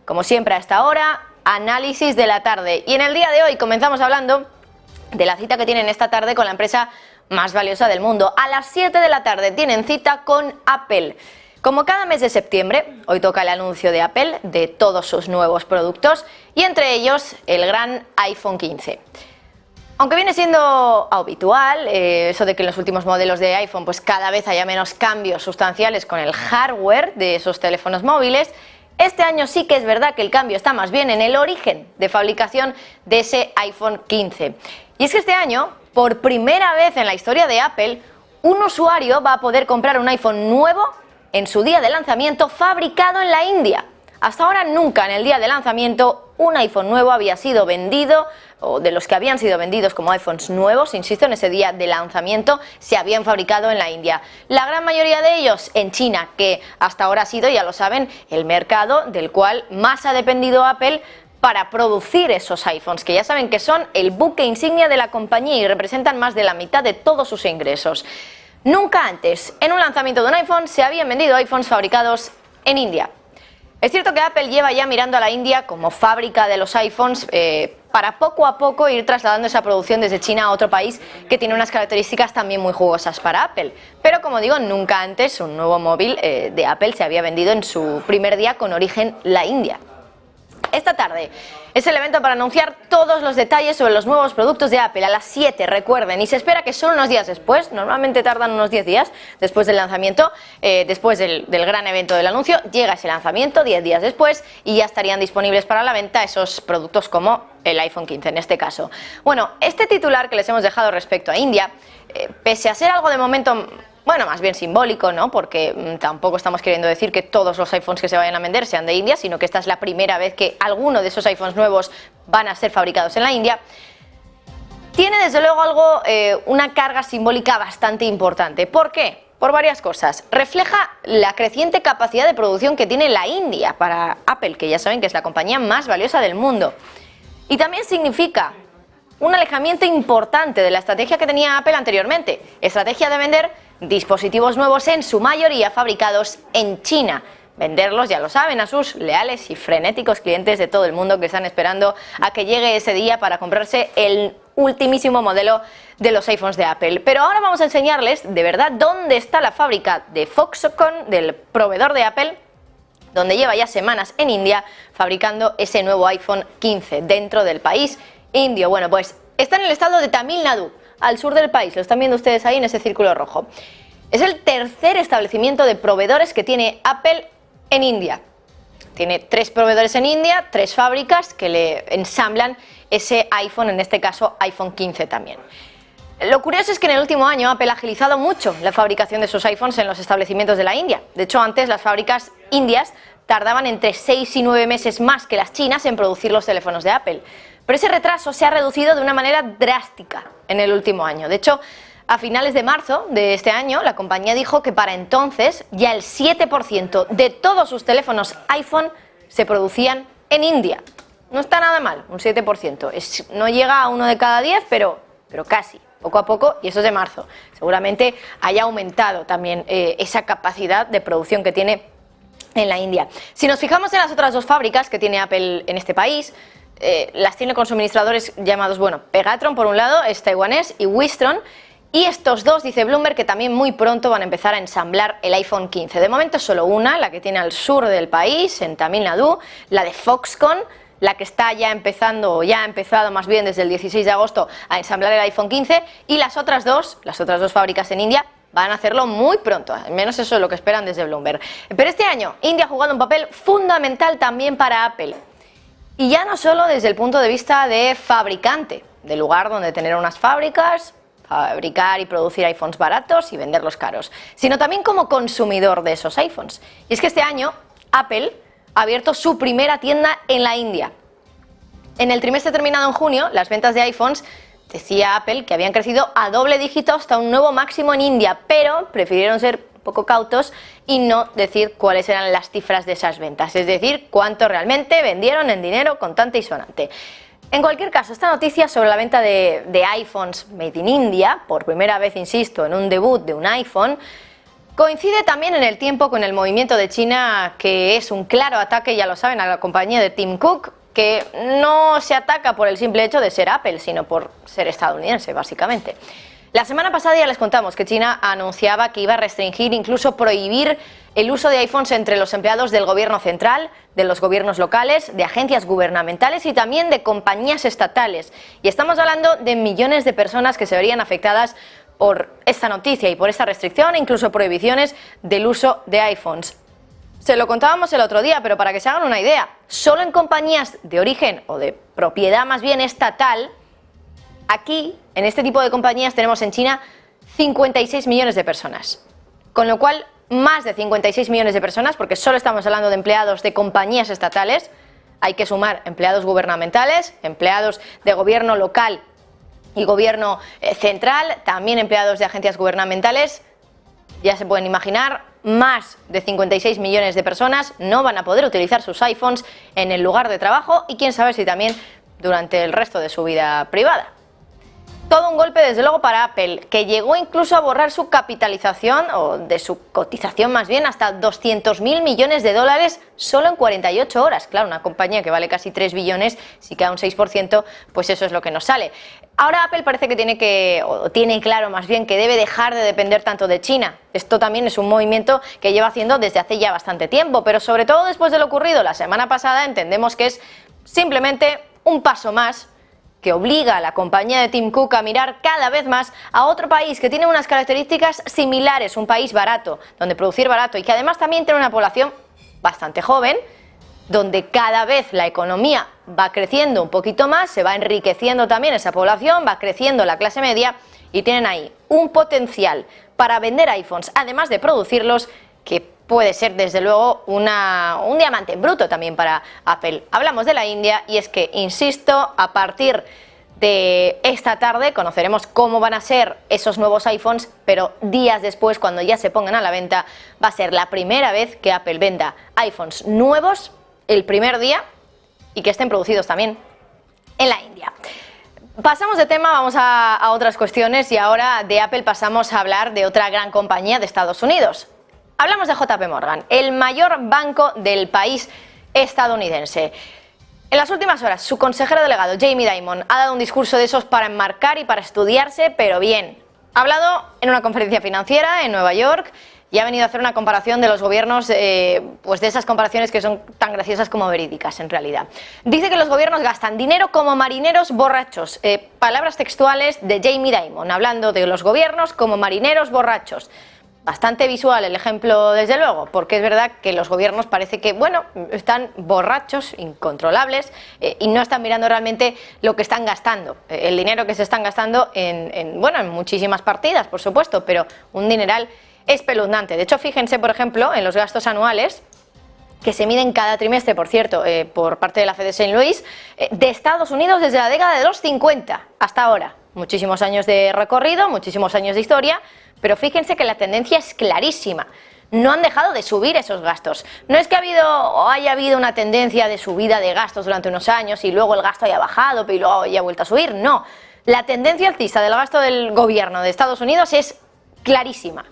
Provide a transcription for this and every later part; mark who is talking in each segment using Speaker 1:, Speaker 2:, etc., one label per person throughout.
Speaker 1: Como siempre a esta hora, análisis de la tarde. Y en el día de hoy comenzamos hablando de la cita que tienen esta tarde con la empresa más valiosa del mundo. A las 7 de la tarde tienen cita con Apple. Como cada mes de septiembre, hoy toca el anuncio de Apple de todos sus nuevos productos y entre ellos el gran iPhone 15. Aunque viene siendo habitual eso de que en los últimos modelos de iPhone pues cada vez haya menos cambios sustanciales con el hardware de esos teléfonos móviles, este año sí que es verdad que el cambio está más bien en el origen de fabricación de ese iPhone 15. Y es que este año, por primera vez en la historia de Apple, un usuario va a poder comprar un iPhone nuevo en su día de lanzamiento fabricado en la India. Hasta ahora nunca en el día de lanzamiento un iPhone nuevo había sido vendido, o de los que habían sido vendidos como iPhones nuevos, insisto, en ese día de lanzamiento se habían fabricado en la India. La gran mayoría de ellos en China, que hasta ahora ha sido, ya lo saben, el mercado del cual más ha dependido Apple para producir esos iPhones, que ya saben que son el buque insignia de la compañía y representan más de la mitad de todos sus ingresos. Nunca antes, en un lanzamiento de un iPhone, se habían vendido iPhones fabricados en India. Es cierto que Apple lleva ya mirando a la India como fábrica de los iPhones para poco a poco ir trasladando esa producción desde China a otro país que tiene unas características también muy jugosas para Apple. Pero como digo, nunca antes un nuevo móvil de Apple se había vendido en su primer día con origen la India. Esta tarde es el evento para anunciar todos los detalles sobre los nuevos productos de Apple a las 7, recuerden, y se espera que solo unos días después, normalmente tardan unos 10 días después del lanzamiento, después del gran evento del anuncio, llega ese lanzamiento 10 días después y ya estarían disponibles para la venta esos productos como el iPhone 15 en este caso. Bueno, este titular que les hemos dejado respecto a India, pese a ser algo de momento, bueno, más bien simbólico, ¿no? Porque tampoco estamos queriendo decir que todos los iPhones que se vayan a vender sean de India, sino que esta es la primera vez que alguno de esos iPhones nuevos van a ser fabricados en la India. Tiene desde luego algo, una carga simbólica bastante importante. ¿Por qué? Por varias cosas. Refleja la creciente capacidad de producción que tiene la India para Apple, que ya saben que es la compañía más valiosa del mundo. Y también significa un alejamiento importante de la estrategia que tenía Apple anteriormente, estrategia de vender dispositivos nuevos en su mayoría fabricados en China. Venderlos, ya lo saben, a sus leales y frenéticos clientes de todo el mundo que están esperando a que llegue ese día para comprarse el ultimísimo modelo de los iPhones de Apple. Pero ahora vamos a enseñarles de verdad dónde está la fábrica de Foxconn, del proveedor de Apple, donde lleva ya semanas en India fabricando ese nuevo iPhone 15 dentro del país indio. Bueno, pues está en el estado de Tamil Nadu, al sur del país, lo están viendo ustedes ahí en ese círculo rojo. Es el tercer establecimiento de proveedores que tiene Apple en India. Tiene 3 proveedores en India, 3 fábricas que le ensamblan ese iPhone, en este caso iPhone 15 también. Lo curioso es que en el último año Apple ha agilizado mucho la fabricación de sus iPhones en los establecimientos de la India. De hecho, antes las fábricas indias tardaban entre 6 y 9 meses más que las chinas en producir los teléfonos de Apple. Pero ese retraso se ha reducido de una manera drástica en el último año. De hecho, a finales de marzo de este año, la compañía dijo que para entonces ya el 7% de todos sus teléfonos iPhone se producían en India. No está nada mal, un 7%. No llega a 1 de cada 10, pero casi, poco a poco, y eso es de marzo. Seguramente haya aumentado también esa capacidad de producción que tiene en la India. Si nos fijamos en las otras 2 fábricas que tiene Apple en este país, las tiene con suministradores llamados, bueno, Pegatron por un lado, es taiwanés, y Wistron, y estos 2, dice Bloomberg, que también muy pronto van a empezar a ensamblar el iPhone 15. De momento solo una, la que tiene al sur del país, en Tamil Nadu, la de Foxconn, la que está ya empezando, o ya ha empezado más bien desde el 16 de agosto a ensamblar el iPhone 15, y las otras dos fábricas en India van a hacerlo muy pronto, al menos eso es lo que esperan desde Bloomberg. Pero este año India ha jugado un papel fundamental también para Apple. Y ya no solo desde el punto de vista de fabricante, del lugar donde tener unas fábricas, fabricar y producir iPhones baratos y venderlos caros, sino también como consumidor de esos iPhones. Y es que este año Apple ha abierto su primera tienda en la India. En el trimestre terminado en junio, las ventas de iPhones, decía Apple, que habían crecido a doble dígito hasta un nuevo máximo en India, pero prefirieron ser poco cautos y no decir cuáles eran las cifras de esas ventas, es decir, cuánto realmente vendieron en dinero contante y sonante. En cualquier caso, esta noticia sobre la venta de iPhones made in India, por primera vez, insisto, en un debut de un iPhone, Coincide también en el tiempo con el movimiento de China, que es un claro ataque, ya lo saben, a la compañía de Tim Cook, que no se ataca por el simple hecho de ser Apple, sino por ser estadounidense, básicamente. La semana pasada ya les contamos que China anunciaba que iba a restringir, incluso prohibir el uso de iPhones entre los empleados del gobierno central, de los gobiernos locales, de agencias gubernamentales y también de compañías estatales. Y estamos hablando de millones de personas que se verían afectadas por esta noticia y por esta restricción e incluso prohibiciones del uso de iPhones. Se lo contábamos el otro día, pero para que se hagan una idea, solo en compañías de origen o de propiedad más bien estatal, aquí, en este tipo de compañías, tenemos en China 56 millones de personas. Con lo cual, más de 56 millones de personas, porque solo estamos hablando de empleados de compañías estatales, hay que sumar empleados gubernamentales, empleados de gobierno local y gobierno central, también empleados de agencias gubernamentales. Ya se pueden imaginar, más de 56 millones de personas no van a poder utilizar sus iPhones en el lugar de trabajo y quién sabe si también durante el resto de su vida privada. Todo un golpe, desde luego, para Apple, que llegó incluso a borrar su capitalización, o de su cotización más bien, hasta 200.000 millones de dólares solo en 48 horas. Claro, una compañía que vale casi 3 billones, si queda un 6%, pues eso es lo que nos sale. Ahora Apple parece que tiene claro más bien, que debe dejar de depender tanto de China. Esto también es un movimiento que lleva haciendo desde hace ya bastante tiempo, pero sobre todo después de lo ocurrido la semana pasada, entendemos que es simplemente un paso más que obliga a la compañía de Tim Cook a mirar cada vez más a otro país que tiene unas características similares, un país barato, donde producir barato y que además también tiene una población bastante joven, donde cada vez la economía va creciendo un poquito más, se va enriqueciendo también esa población, va creciendo la clase media y tienen ahí un potencial para vender iPhones, además de producirlos, que puede ser desde luego un diamante en bruto también para Apple. Hablamos de la India y es que, insisto, a partir de esta tarde conoceremos cómo van a ser esos nuevos iPhones, pero días después, cuando ya se pongan a la venta, va a ser la primera vez que Apple venda iPhones nuevos el primer día y que estén producidos también en la India. Pasamos de tema, vamos a otras cuestiones y ahora de Apple pasamos a hablar de otra gran compañía de Estados Unidos. Hablamos de JP Morgan, el mayor banco del país estadounidense. En las últimas horas, su consejero delegado, Jamie Dimon, ha dado un discurso de esos para enmarcar y para estudiarse, pero bien. Ha hablado en una conferencia financiera en Nueva York y ha venido a hacer una comparación de los gobiernos, pues de esas comparaciones que son tan graciosas como verídicas en realidad. Dice que los gobiernos gastan dinero como marineros borrachos. Palabras textuales de Jamie Dimon, hablando de los gobiernos como marineros borrachos. Bastante visual el ejemplo, desde luego, porque es verdad que los gobiernos parece que, bueno, están borrachos, incontrolables, y no están mirando realmente lo que están gastando, el dinero que se están gastando en muchísimas partidas, por supuesto, pero un dineral espeluznante. De hecho, fíjense, por ejemplo, en los gastos anuales, que se miden cada trimestre, por cierto, por parte de la Fed de St. Louis, de Estados Unidos desde la década de los 50 hasta ahora. Muchísimos años de recorrido, muchísimos años de historia, pero fíjense que la tendencia es clarísima. No han dejado de subir esos gastos. No es que haya habido una tendencia de subida de gastos durante unos años y luego el gasto haya bajado y luego haya vuelto a subir. No, la tendencia alcista del gasto del gobierno de Estados Unidos es clarísima.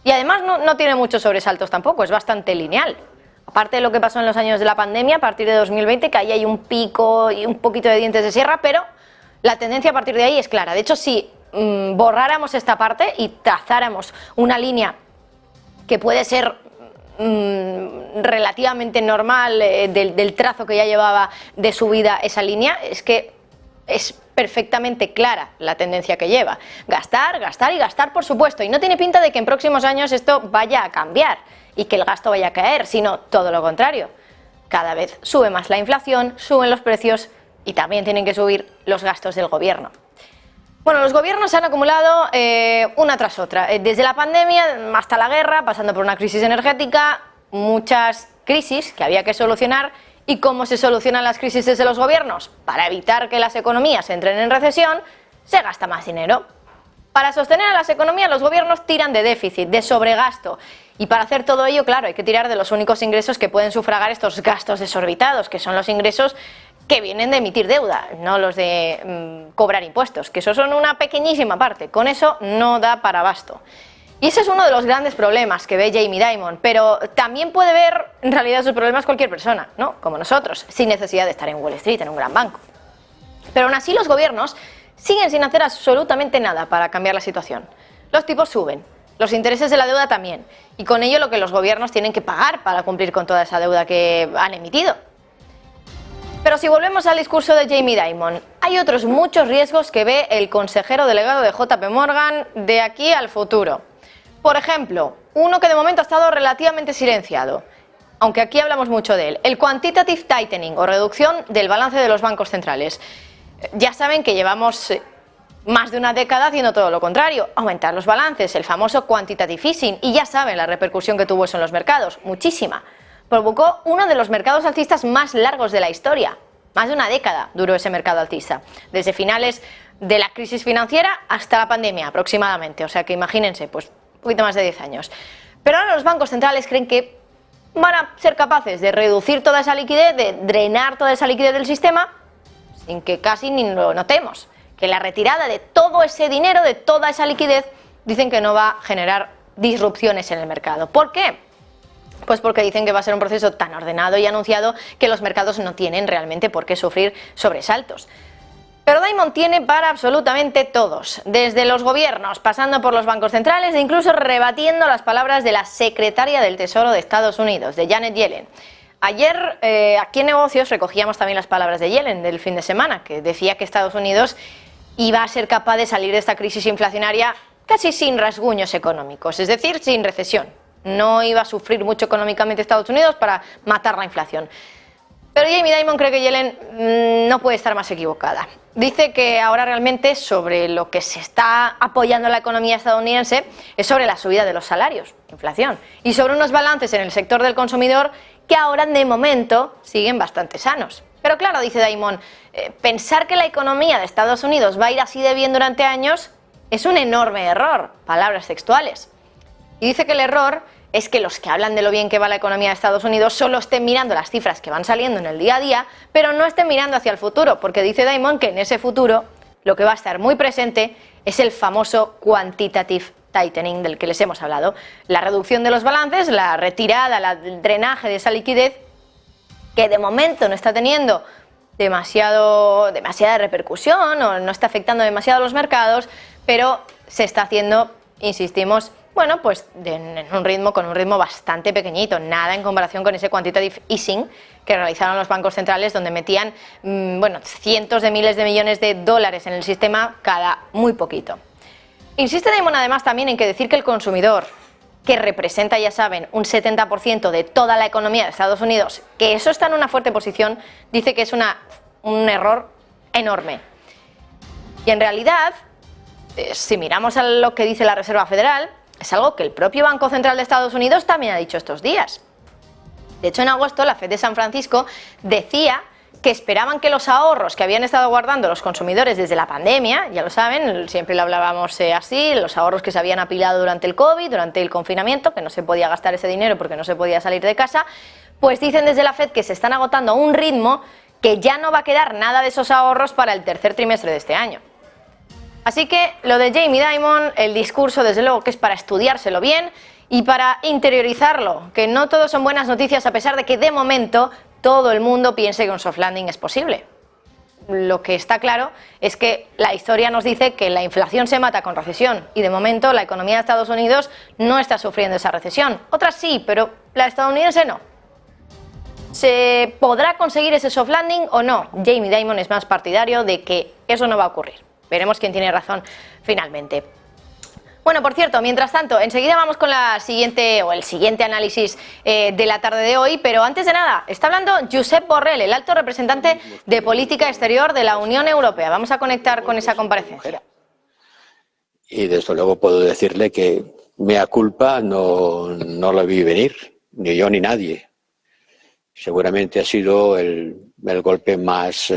Speaker 1: Y además no tiene muchos sobresaltos tampoco, es bastante lineal. Aparte de lo que pasó en los años de la pandemia, a partir de 2020, que ahí hay un pico y un poquito de dientes de sierra, pero la tendencia a partir de ahí es clara. De hecho, si borráramos esta parte y trazáramos una línea que puede ser relativamente normal del trazo que ya llevaba de subida esa línea, es que es perfectamente clara la tendencia que lleva. Gastar, gastar y gastar, por supuesto, y no tiene pinta de que en próximos años esto vaya a cambiar y que el gasto vaya a caer, sino todo lo contrario. Cada vez sube más la inflación, suben los precios y también tienen que subir los gastos del gobierno. Bueno, los gobiernos se han acumulado una tras otra, desde la pandemia hasta la guerra, pasando por una crisis energética, muchas crisis que había que solucionar. ¿Y cómo se solucionan las crisis desde los gobiernos? Para evitar que las economías entren en recesión, se gasta más dinero. Para sostener a las economías, los gobiernos tiran de déficit, de sobregasto. Y para hacer todo ello, claro, hay que tirar de los únicos ingresos que pueden sufragar estos gastos desorbitados, que son los ingresos que vienen de emitir deuda, no los de cobrar impuestos, que eso son una pequeñísima parte. Con eso no da para abasto. Y ese es uno de los grandes problemas que ve Jamie Dimon, pero también puede ver en realidad sus problemas cualquier persona, ¿no? Como nosotros, sin necesidad de estar en Wall Street, en un gran banco. Pero aún así los gobiernos siguen sin hacer absolutamente nada para cambiar la situación. Los tipos suben, los intereses de la deuda también, y con ello lo que los gobiernos tienen que pagar para cumplir con toda esa deuda que han emitido. Pero si volvemos al discurso de Jamie Dimon, hay otros muchos riesgos que ve el consejero delegado de JP Morgan de aquí al futuro. Por ejemplo, uno que de momento ha estado relativamente silenciado, aunque aquí hablamos mucho de él, el quantitative tightening o reducción del balance de los bancos centrales. Ya saben que llevamos más de una década haciendo todo lo contrario, aumentar los balances, el famoso quantitative easing, y ya saben la repercusión que tuvo eso en los mercados, muchísima. Provocó uno de los mercados alcistas más largos de la historia. Más de una década duró ese mercado alcista, desde finales de la crisis financiera hasta la pandemia aproximadamente, o sea que imagínense, pues un poquito más de 10 años. Pero ahora los bancos centrales creen que van a ser capaces de reducir toda esa liquidez, de drenar toda esa liquidez del sistema, sin que casi ni lo notemos. Que la retirada de todo ese dinero, de toda esa liquidez, dicen que no va a generar disrupciones en el mercado. ¿Por qué? Pues porque dicen que va a ser un proceso tan ordenado y anunciado que los mercados no tienen realmente por qué sufrir sobresaltos. Pero Dimon tiene para absolutamente todos, desde los gobiernos, pasando por los bancos centrales e incluso rebatiendo las palabras de la secretaria del Tesoro de Estados Unidos, de Janet Yellen. Ayer aquí en Negocios recogíamos también las palabras de Yellen del fin de semana, que decía que Estados Unidos iba a ser capaz de salir de esta crisis inflacionaria casi sin rasguños económicos, es decir, sin recesión. No iba a sufrir mucho económicamente Estados Unidos para matar la inflación. Pero Jamie Dimon cree que Yellen no puede estar más equivocada. Dice que ahora realmente sobre lo que se está apoyando la economía estadounidense es sobre la subida de los salarios, inflación, y sobre unos balances en el sector del consumidor que ahora de momento siguen bastante sanos. Pero claro, dice Dimon, pensar que la economía de Estados Unidos va a ir así de bien durante años es un enorme error, palabras textuales. Y dice que el error es que los que hablan de lo bien que va la economía de Estados Unidos solo estén mirando las cifras que van saliendo en el día a día, pero no estén mirando hacia el futuro, porque dice Dimon que en ese futuro lo que va a estar muy presente es el famoso quantitative tightening del que les hemos hablado. La reducción de los balances, la retirada, el drenaje de esa liquidez que de momento no está teniendo demasiada repercusión o no está afectando demasiado a los mercados, pero se está haciendo, insistimos, bueno, pues con un ritmo bastante pequeñito, nada en comparación con ese quantitative easing que realizaron los bancos centrales, donde metían cientos de miles de millones de dólares en el sistema cada muy poquito. Insiste Dimon además también en que decir que el consumidor, que representa, ya saben, un 70% de toda la economía de Estados Unidos, que eso está en una fuerte posición, dice que es un error enorme. Y en realidad, si miramos a lo que dice la Reserva Federal, es algo que el propio Banco Central de Estados Unidos también ha dicho estos días. De hecho, en agosto, la Fed de San Francisco decía que esperaban que los ahorros que habían estado guardando los consumidores desde la pandemia, ya lo saben, siempre lo hablábamos así, los ahorros que se habían apilado durante el COVID, durante el confinamiento, que no se podía gastar ese dinero porque no se podía salir de casa, pues dicen desde la Fed que se están agotando a un ritmo que ya no va a quedar nada de esos ahorros para el tercer trimestre de este año. Así que lo de Jamie Dimon, el discurso desde luego que es para estudiárselo bien y para interiorizarlo, que no todo son buenas noticias a pesar de que de momento todo el mundo piense que un soft landing es posible. Lo que está claro es que la historia nos dice que la inflación se mata con recesión y de momento la economía de Estados Unidos no está sufriendo esa recesión. Otras sí, pero la estadounidense no. ¿Se podrá conseguir ese soft landing o no? Jamie Dimon es más partidario de que eso no va a ocurrir. Veremos quién tiene razón finalmente. Bueno, por cierto, mientras tanto, enseguida vamos con el siguiente análisis de la tarde de hoy, pero antes de nada, está hablando Josep Borrell, el alto representante de política exterior de la Unión Europea. Vamos a conectar con esa comparecencia.
Speaker 2: Y desde luego puedo decirle que mea culpa no lo vi venir, ni yo ni nadie. Seguramente ha sido el golpe más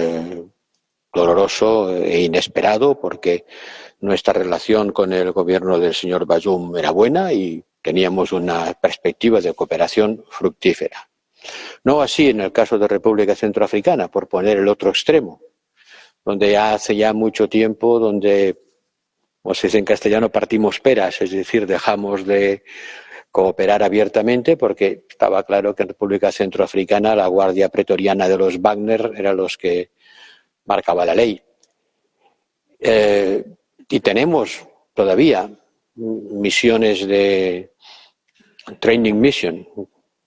Speaker 2: doloroso e inesperado, porque nuestra relación con el gobierno del señor Bazoum era buena y teníamos una perspectiva de cooperación fructífera. No así en el caso de República Centroafricana, por poner el otro extremo, donde hace ya mucho tiempo donde como se dice en castellano, partimos peras, es decir, dejamos de cooperar abiertamente porque estaba claro que en República Centroafricana la guardia pretoriana de los Wagner era los que marcaba la ley. Y tenemos todavía misiones de training mission,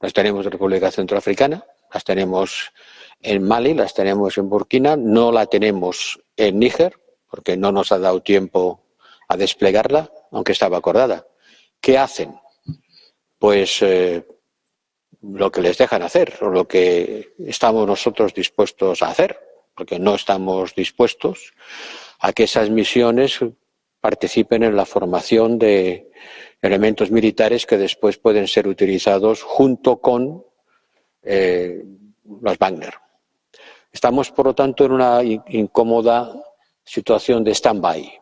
Speaker 2: las tenemos en República Centroafricana, las tenemos en Mali, las tenemos en Burkina, no la tenemos en Níger porque no nos ha dado tiempo a desplegarla, aunque estaba acordada. ¿Qué hacen? Pues lo que les dejan hacer o lo que estamos nosotros dispuestos a hacer, porque no estamos dispuestos a que esas misiones participen en la formación de elementos militares que después pueden ser utilizados junto con los Wagner. Estamos, por lo tanto, en una incómoda situación de stand-by.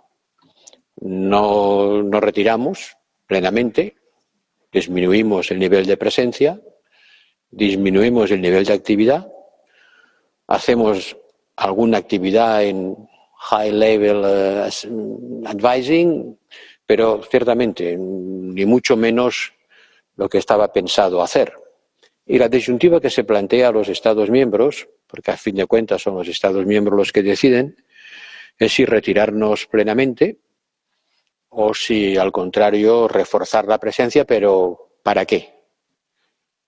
Speaker 2: No nos retiramos plenamente, disminuimos el nivel de presencia, disminuimos el nivel de actividad, hacemos alguna actividad en high level advising, pero ciertamente ni mucho menos lo que estaba pensado hacer. Y la disyuntiva que se plantea a los Estados miembros, porque a fin de cuentas son los Estados miembros los que deciden, es si retirarnos plenamente o si, al contrario, reforzar la presencia, pero ¿para qué?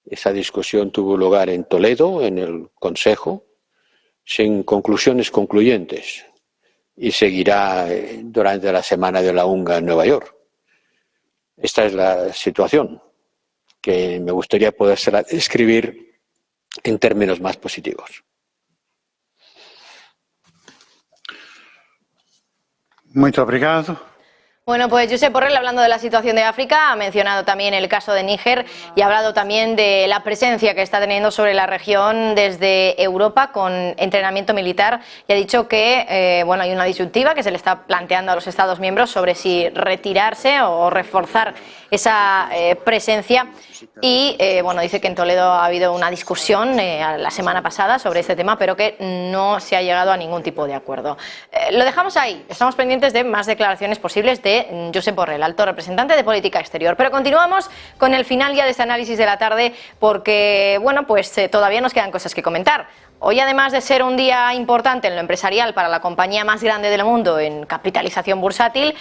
Speaker 2: Esa discusión tuvo lugar en Toledo, en el Consejo, sin conclusiones concluyentes, y seguirá durante la Semana de la UNGA en Nueva York. Esta es la situación que me gustaría poder describir en términos más positivos.
Speaker 3: Muito obrigado.
Speaker 1: Bueno, pues Josep Borrell, hablando de la situación de África, ha mencionado también el caso de Níger y ha hablado también de la presencia que está teniendo sobre la región desde Europa con entrenamiento militar y ha dicho que bueno, hay una disyuntiva que se le está planteando a los Estados miembros sobre si retirarse o reforzar esa presencia y bueno, dice que en Toledo ha habido una discusión la semana pasada sobre este tema, pero que no se ha llegado a ningún tipo de acuerdo. Lo dejamos ahí, estamos pendientes de más declaraciones posibles de Josep Borrell, alto representante de política exterior. Pero continuamos con el final ya de este análisis de la tarde porque, bueno, pues todavía nos quedan cosas que comentar. Hoy, además de ser un día importante en lo empresarial para la compañía más grande del mundo en capitalización bursátil,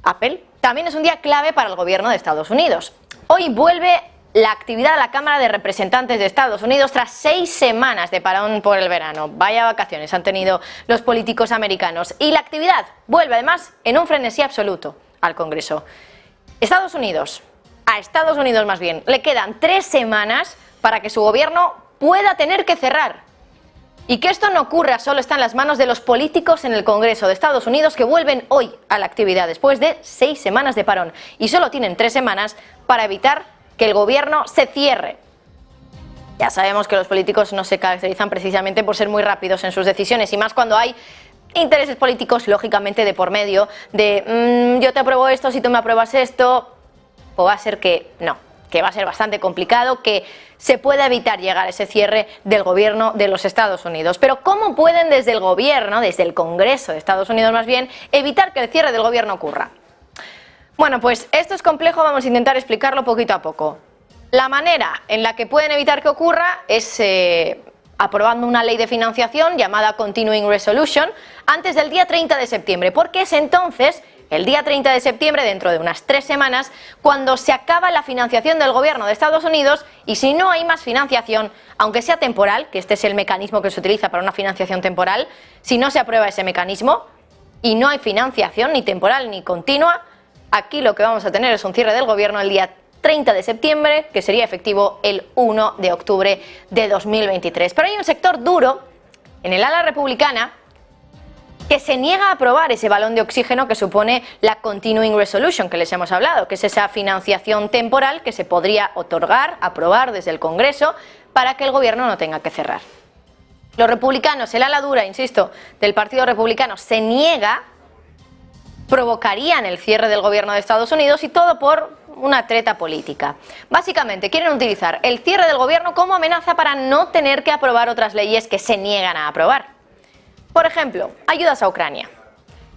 Speaker 1: Apple, también es un día clave para el gobierno de Estados Unidos. Hoy vuelve la actividad de la Cámara de Representantes de Estados Unidos tras 6 semanas de parón por el verano. Vaya vacaciones han tenido los políticos americanos. Y la actividad vuelve además en un frenesí absoluto al Congreso. A Estados Unidos más bien, le quedan 3 semanas para que su gobierno pueda tener que cerrar. Y que esto no ocurra solo está en las manos de los políticos en el Congreso de Estados Unidos que vuelven hoy a la actividad después de 6 semanas de parón. Y solo tienen 3 semanas para evitar que el gobierno se cierre. Ya sabemos que los políticos no se caracterizan precisamente por ser muy rápidos en sus decisiones y más cuando hay intereses políticos lógicamente de por medio de yo te apruebo esto, si tú me apruebas esto, pues va a ser que no, que va a ser bastante complicado, que se pueda evitar llegar a ese cierre del gobierno de los Estados Unidos. Pero ¿cómo pueden desde el gobierno, desde el Congreso de Estados Unidos más bien, evitar que el cierre del gobierno ocurra? Bueno, pues esto es complejo, vamos a intentar explicarlo poquito a poco. La manera en la que pueden evitar que ocurra es aprobando una ley de financiación llamada Continuing Resolution antes del día 30 de septiembre, porque es entonces, el día 30 de septiembre, dentro de unas 3 semanas, cuando se acaba la financiación del gobierno de Estados Unidos y si no hay más financiación, aunque sea temporal, que este es el mecanismo que se utiliza para una financiación temporal, si no se aprueba ese mecanismo y no hay financiación ni temporal ni continua, aquí lo que vamos a tener es un cierre del gobierno el día 30 de septiembre, que sería efectivo el 1 de octubre de 2023. Pero hay un sector duro en el ala republicana que se niega a aprobar ese balón de oxígeno que supone la Continuing Resolution que les hemos hablado, que es esa financiación temporal que se podría otorgar, aprobar desde el Congreso para que el gobierno no tenga que cerrar. Los republicanos, el ala dura, insisto, del Partido Republicano se niega, provocarían el cierre del gobierno de Estados Unidos y todo por una treta política. Básicamente quieren utilizar el cierre del gobierno como amenaza para no tener que aprobar otras leyes que se niegan a aprobar. Por ejemplo, ayudas a Ucrania.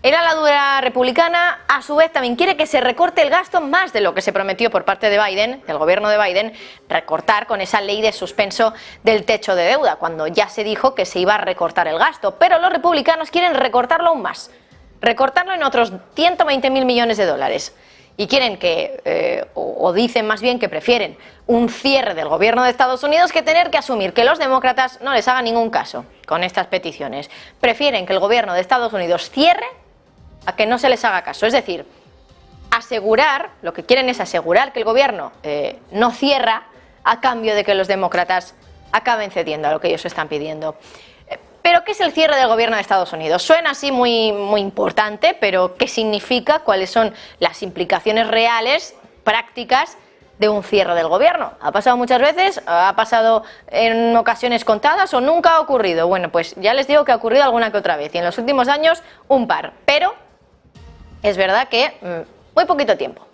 Speaker 1: El ala dura republicana, a su vez, también quiere que se recorte el gasto más de lo que se prometió por parte de Biden, del gobierno de Biden, recortar con esa ley de suspenso del techo de deuda, cuando ya se dijo que se iba a recortar el gasto. Pero los republicanos quieren recortarlo aún más, recortarlo en otros 120.000 millones de dólares. Y quieren que, o dicen más bien que prefieren un cierre del gobierno de Estados Unidos que tener que asumir que los demócratas no les hagan ningún caso con estas peticiones. Prefieren que el gobierno de Estados Unidos cierre a que no se les haga caso. Es decir, asegurar, lo que quieren es asegurar que el gobierno no cierra a cambio de que los demócratas acaben cediendo a lo que ellos están pidiendo. ¿Pero qué es el cierre del gobierno de Estados Unidos? Suena así muy importante, pero ¿qué significa? ¿Cuáles son las implicaciones reales, prácticas de un cierre del gobierno? ¿Ha pasado muchas veces? ¿Ha pasado en ocasiones contadas o nunca ha ocurrido? Bueno, pues ya les digo que ha ocurrido alguna que otra vez y en los últimos años un par, pero es verdad que muy poquito tiempo.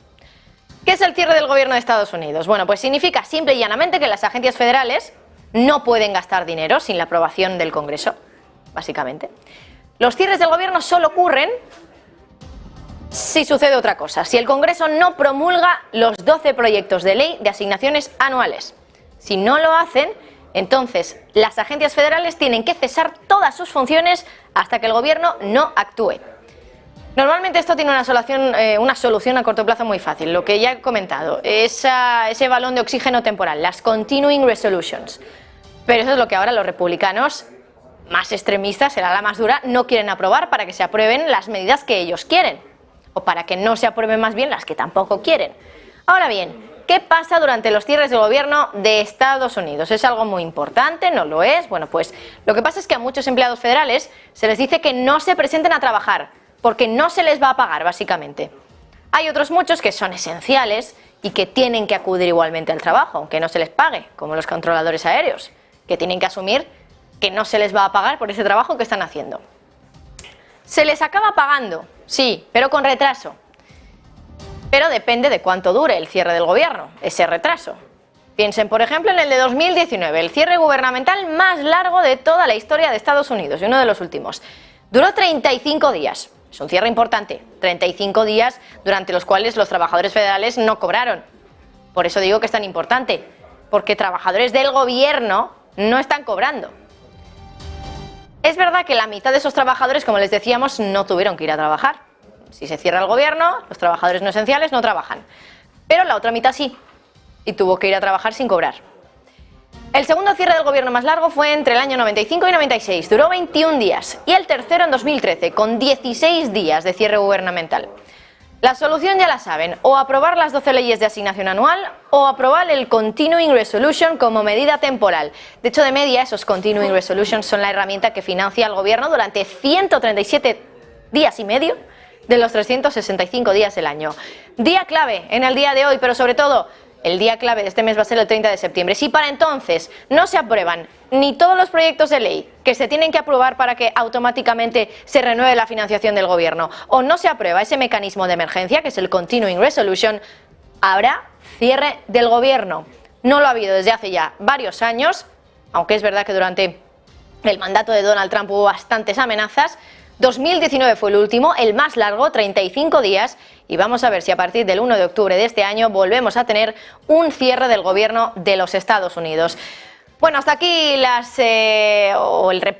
Speaker 1: ¿Qué es el cierre del gobierno de Estados Unidos? Bueno, pues significa simple y llanamente que las agencias federales no pueden gastar dinero sin la aprobación del Congreso, básicamente. Los cierres del gobierno solo ocurren si sucede otra cosa, si el Congreso no promulga los 12 proyectos de ley de asignaciones anuales. Si no lo hacen, entonces las agencias federales tienen que cesar todas sus funciones hasta que el gobierno no actúe. Normalmente esto tiene una solución a corto plazo muy fácil, lo que ya he comentado, ese balón de oxígeno temporal, las Continuing Resolutions. Pero eso es lo que ahora los republicanos más extremistas, el ala más dura, no quieren aprobar para que se aprueben las medidas que ellos quieren, o para que no se aprueben más bien las que tampoco quieren. Ahora bien, ¿qué pasa durante los cierres del gobierno de Estados Unidos? ¿Es algo muy importante? ¿No lo es? Bueno, pues lo que pasa es que a muchos empleados federales se les dice que no se presenten a trabajar, porque no se les va a pagar, básicamente. Hay otros muchos que son esenciales y que tienen que acudir igualmente al trabajo, aunque no se les pague, como los controladores aéreos, que tienen que asumir que no se les va a pagar por ese trabajo que están haciendo. Se les acaba pagando, sí, pero con retraso. Pero depende de cuánto dure el cierre del gobierno, ese retraso. Piensen, por ejemplo, en el de 2019, el cierre gubernamental más largo de toda la historia de Estados Unidos y uno de los últimos. Duró 35 días. Es un cierre importante, 35 días durante los cuales los trabajadores federales no cobraron. Por eso digo que es tan importante, porque trabajadores del gobierno no están cobrando. Es verdad que la mitad de esos trabajadores, como les decíamos, no tuvieron que ir a trabajar. Si se cierra el gobierno, los trabajadores no esenciales no trabajan. Pero la otra mitad sí, y tuvo que ir a trabajar sin cobrar. El segundo cierre del gobierno más largo fue entre el año 95 y 96, duró 21 días, y el tercero en 2013, con 16 días de cierre gubernamental. La solución ya la saben, o aprobar las 12 leyes de asignación anual, o aprobar el Continuing Resolution como medida temporal. De hecho, de media, esos Continuing Resolutions son la herramienta que financia al gobierno durante 137 días y medio de los 365 días del año. Día clave en el día de hoy, pero sobre todo, el día clave de este mes va a ser el 30 de septiembre. Si para entonces no se aprueban ni todos los proyectos de ley que se tienen que aprobar para que automáticamente se renueve la financiación del gobierno, o no se aprueba ese mecanismo de emergencia, que es el Continuing Resolution, habrá cierre del gobierno. No lo ha habido desde hace ya varios años, aunque es verdad que durante el mandato de Donald Trump hubo bastantes amenazas. 2019 fue el último, el más largo, 35 días, y vamos a ver si a partir del 1 de octubre de este año volvemos a tener un cierre del gobierno de los Estados Unidos. Bueno, hasta aquí el repaso